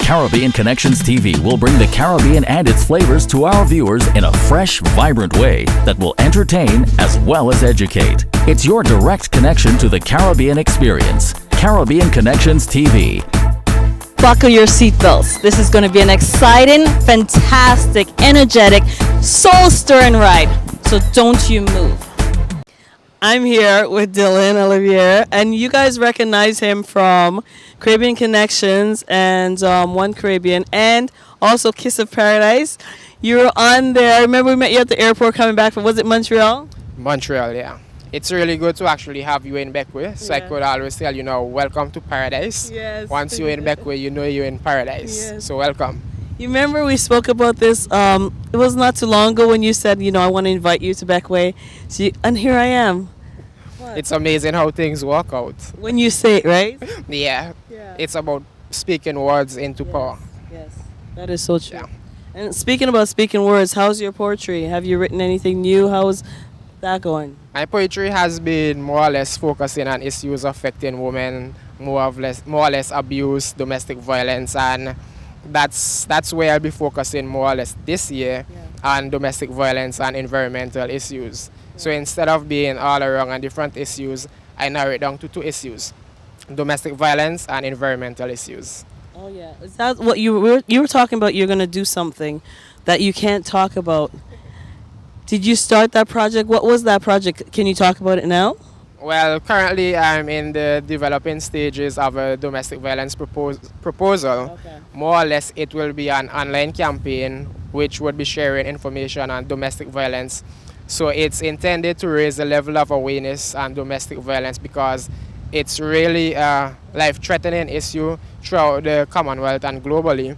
Caribbean Connections TV will bring the Caribbean and its flavors to our viewers in a fresh, vibrant way that will entertain as well as educate. It's your direct connection to the Caribbean experience. Caribbean Connections TV. Buckle your seatbelts. This is going to be an exciting, fantastic, energetic, soul-stirring ride. So don't you move. I'm here with Dillon, Ollivierre, and you guys recognize him from Caribbean Connections and One Caribbean, and also Kiss of Paradise. You were on there. I remember we met you at the airport coming back from, was it Montreal? Montreal, yeah. It's really good to actually have you in Beckway. So I could always tell you now, welcome to paradise. Yes. Once you're in Beckway, you know you're in paradise. Yes. So welcome. You remember we spoke about this, it was not too long ago when you said, I want to invite you to Beckway. And here I am. What? It's amazing how things work out. When you say it, right? Yeah. It's about speaking words into power. Yes, that is so true. Yeah. And speaking about speaking words, how's your poetry? Have you written anything new? How's that going? My poetry has been more or less focusing on issues affecting women, more or less abuse, domestic violence, and that's where I'll be focusing more or less this year on domestic violence and environmental issues. So instead of being all around on different issues, I narrow it down to two issues: domestic violence and environmental issues. Oh yeah, is that what you were talking about? You're gonna do something that you can't talk about. Did you start that project? What was that project? Can you talk about it now? Well, currently I'm in the developing stages of a domestic violence proposal. Okay. More or less it will be an online campaign which would be sharing information on domestic violence. So it's intended to raise the level of awareness on domestic violence because it's really a life-threatening issue throughout the Commonwealth and globally. Yes.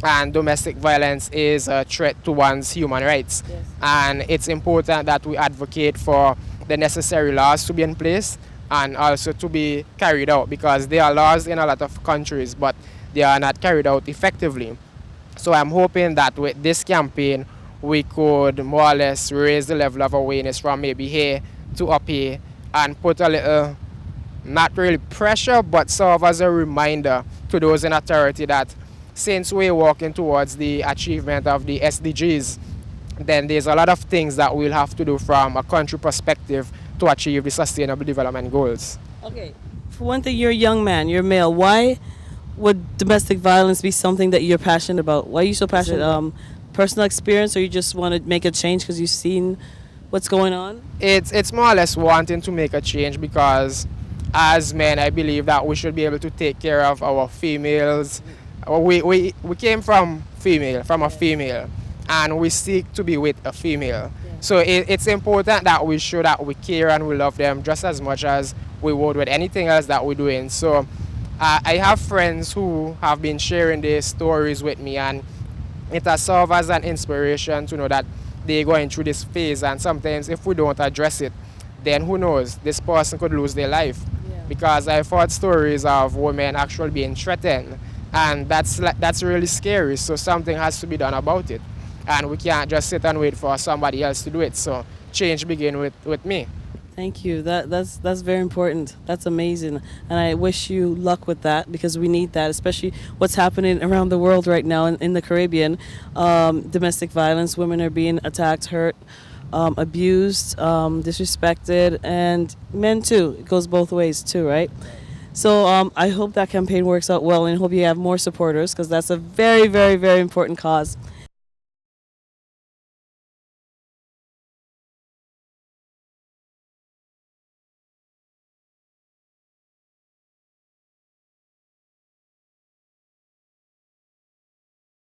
And domestic violence is a threat to one's human rights. Yes. And it's important that we advocate for the necessary laws to be in place and also to be carried out, because there are laws in a lot of countries but they are not carried out effectively. So I'm hoping that with this campaign we could more or less raise the level of awareness from maybe here to up here and put a little, not really pressure, but serve as a reminder to those in authority that since we're working towards the achievement of the SDGs, then there's a lot of things that we'll have to do from a country perspective to achieve the Sustainable Development Goals. Okay, for one thing, you're a young man, you're male. Why would domestic violence be something that you're passionate about? Why are you so passionate? Personal experience, or you just want to make a change because you've seen what's going on? It's more or less wanting to make a change because as men, I believe that we should be able to take care of our females. We came from a female, and we seek to be with a female. So it's important that we show that we care and we love them just as much as we would with anything else that we're doing. So I have friends who have been sharing their stories with me, and it has served as an inspiration to know that they're going through this phase, and sometimes if we don't address it, then who knows, this person could lose their life. Because I've heard stories of women actually being threatened, and that's really scary. So something has to be done about it, and we can't just sit and wait for somebody else to do it. So change begin with me. Thank you. That's very important. That's amazing. And I wish you luck with that, because we need that, especially what's happening around the world right now in the Caribbean. Domestic violence, women are being attacked, hurt, abused, disrespected, and men too. It goes both ways too, right? So I hope that campaign works out well, and hope you have more supporters, because that's a very, very, very important cause.